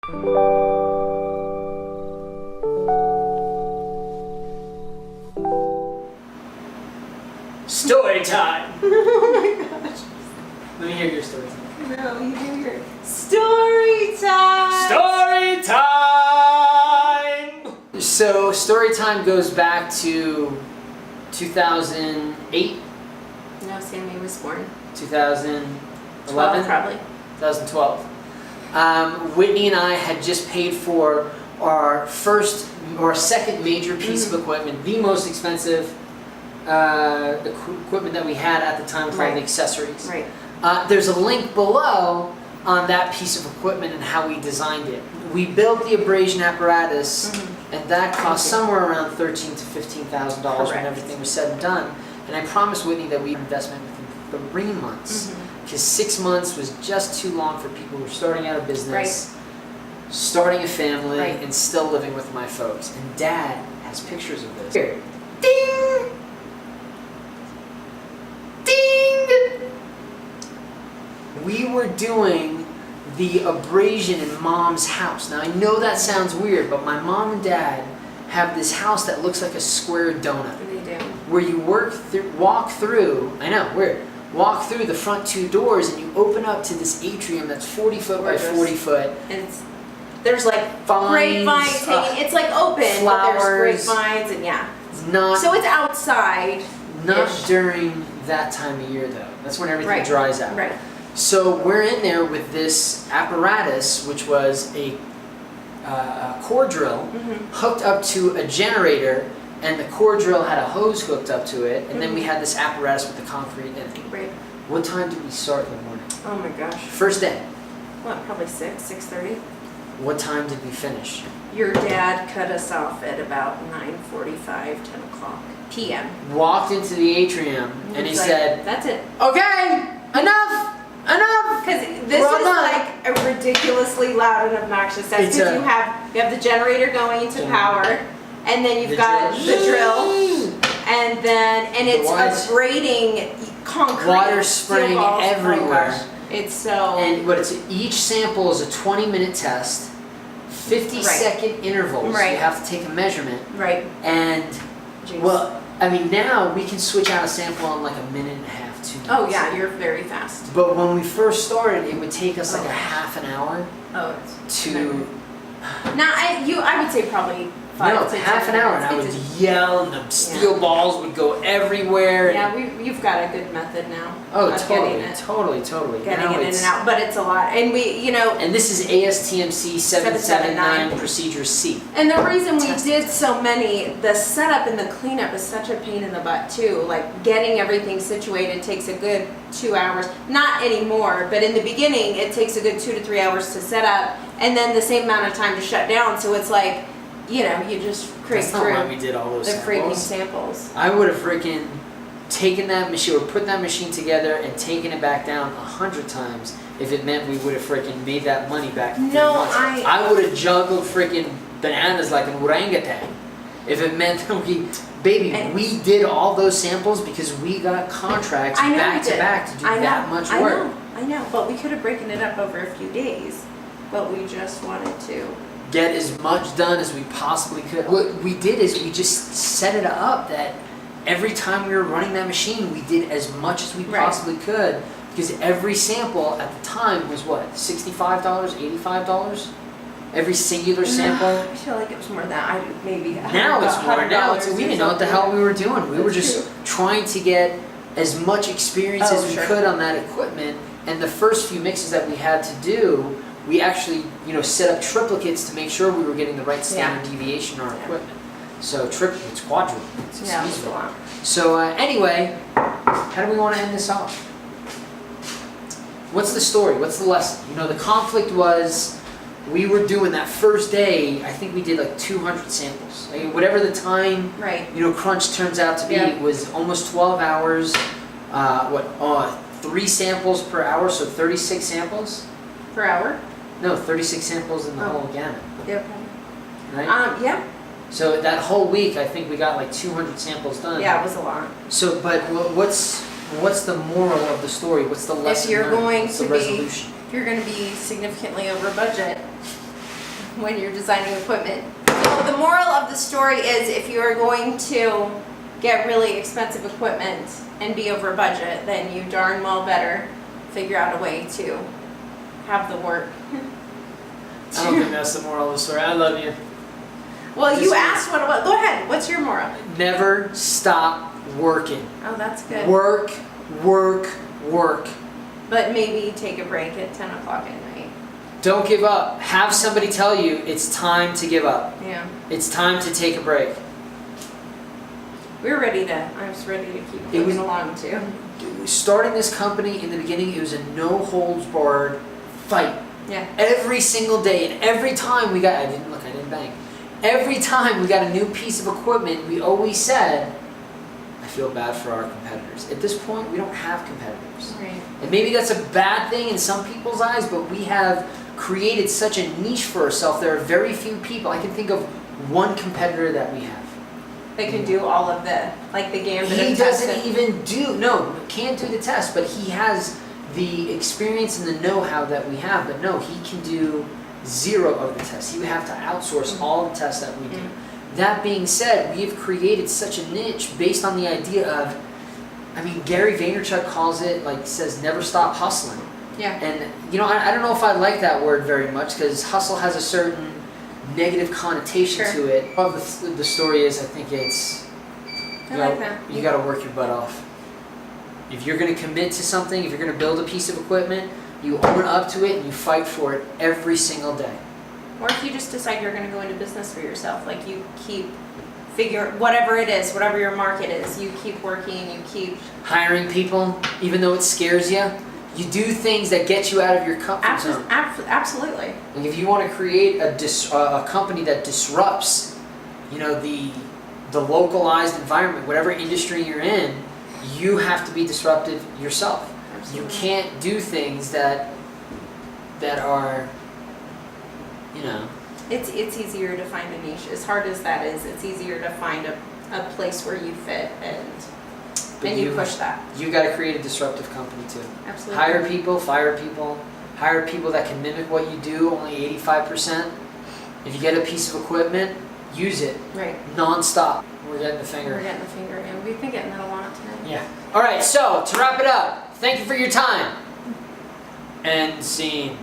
Story time! Oh my gosh. Let me hear your story time. No, you do your story time! Story time! So, story time goes back to 2008, No, Sammy was born. 2011? Probably. 2012. Whitney and I had just paid for our first or second major piece of equipment, the most expensive equipment that we had at the time, called the accessories. Right. There's a link below on that piece of equipment and how we designed it. We built the abrasion apparatus, and that cost somewhere around $13,000 to $15,000 when everything was said and done. And I promised Whitney that we'd investment within 3 months, because 6 months was just too long for people who were starting out a business, starting a family, and still living with my folks. And Dad has pictures of this. Here. Ding! Ding! We were doing the abrasion in Mom's house. Now I know that sounds weird, but my mom and Dad have this house that looks like a square donut. They do. Where you walk through, I know, weird. Walk through the front 2 doors and you open up to this atrium that's 40 foot by 40 foot. And there's like grapevines hanging. It's like open, flowers, but there's grapevines and so it's outside. Not during that time of year though. That's when everything dries out. Right. So we're in there with this apparatus, which was a core drill hooked up to a generator, and the core drill had a hose hooked up to it, and then we had this apparatus with the concrete in it. Right. What time did we start in the morning? Oh my gosh. First day. What, probably 6:30? What time did we finish? Your dad cut us off at about 9:45, 10 o'clock p.m. Walked into the atrium, and he said, "That's it. Okay, enough! Enough!" Because this is like a ridiculously loud and obnoxious sound. Because you have the generator going into power, and then you've got the drill, and it's abrading concrete. Water spraying everywhere. It's so. And each sample is a 20-minute test, 50-second intervals. You have to take a measurement. Right. And well, I mean, now we can switch out a sample in like a minute and a half. 2 minutes. Oh yeah, you're very fast. But when we first started, it would take us like a half an hour to. Now I would say probably 5 to 10 half an hour, and I would yell, and the steel balls would go everywhere. Yeah, you've got a good method now. Oh, totally. Getting it in and out, but it's a lot, and And this is ASTMC 779 Procedure C. And the reason we did so many, the setup and the cleanup is such a pain in the butt too. Like getting everything situated takes a good 2 hours. Not anymore, but in the beginning, it takes a good 2 to 3 hours to set up, and then the same amount of time to shut down. So it's like, you just creep That's not through why we did all those freaking samples. I would have freaking taken that machine, or put that machine together and taken it back down 100 times if it meant we would have freaking made that money back in 3 months. I would have juggled freaking bananas like an orangutan if it meant that we did all those samples because we got contracts back to back to do that much work. I know, but we could have broken it up over a few days, but we just wanted to get as much done as we possibly could. What we did is we just set it up that every time we were running that machine, we did as much as we possibly could, because every sample at the time was what, $65, $85? Every singular sample? I feel like it was more than that. Maybe now it's more. Now we didn't know what the hell we were doing. We were just trying to get as much experience as we could on that equipment. And the first few mixes that we had to do, we actually, set up triplicates to make sure we were getting the right standard deviation on our equipment. So triplicates, quadruplicates. Yeah, that's a lot. So anyway, how do we want to end this off? What's the story? What's the lesson? The conflict was, we were doing that first day, I think we did like 200 samples. Whatever the time, crunch turns out to be, it was almost 12 hours. 3 samples per hour, so 36 samples? Per hour? No, 36 samples in the whole gamut. Yep. Right? Yeah. So that whole week, I think we got like 200 samples done. Yeah, it was a lot. So, but what's the moral of the story? What's the lesson? If you're going to resolution? if you're going to be significantly over budget, when you're designing equipment. So the moral of the story is if you are going to get really expensive equipment and be over budget, then you darn well better figure out a way to have the work. I don't think that's the moral of the story. I love you. Well, you asked what. Go ahead. What's your moral? Never stop working. Oh, that's good. Work, work, work. But maybe take a break at 10 o'clock at night. Don't give up. Have somebody tell you it's time to give up. Yeah. It's time to take a break. We're ready to. I was ready to keep moving along too. Starting this company in the beginning, it was a no holds barred fight. Yeah. Every single day, and every time we got, I didn't bang. Every time we got a new piece of equipment, we always said, I feel bad for our competitors. At this point, we don't have competitors. Right. And maybe that's a bad thing in some people's eyes, but we have created such a niche for ourselves. There are very few people. I can think of one competitor that we have. They can do all of the, like the gambit of He testing. doesn't even do, no, can't do the test, but he has the experience and the know-how that we have, but no, he can do zero of the tests. He would have to outsource all the tests that we do. That being said, we've created such a niche based on the idea of, I mean, Gary Vaynerchuk calls it, like, says, never stop hustling. Yeah. And, you know, I don't know if I like that word very much because hustle has a certain negative connotation to it. Well, the story is, I think it's, I like that. you got to work your butt off. If you're going to commit to something, if you're going to build a piece of equipment, you own up to it and you fight for it every single day. Or if you just decide you're going to go into business for yourself, like you keep whatever it is, whatever your market is, you keep working, you keep hiring people, even though it scares you. You do things that get you out of your comfort zone. Absolutely. Like if you want to create a company that disrupts, you know, the localized environment, whatever industry you're in, you have to be disruptive yourself. Absolutely. You can't do things that are, you know. It's easier to find a niche. As hard as that is, it's easier to find a place where you fit and you push that. You got to create a disruptive company too. Absolutely. Hire people, fire people. Hire people that can mimic what you do, only 85%. If you get a piece of equipment, use it. Right. Non-stop. We're getting the finger. We're getting the finger in. We've been getting that a lot today. Yeah. All right, so to wrap it up, thank you for your time. And scene.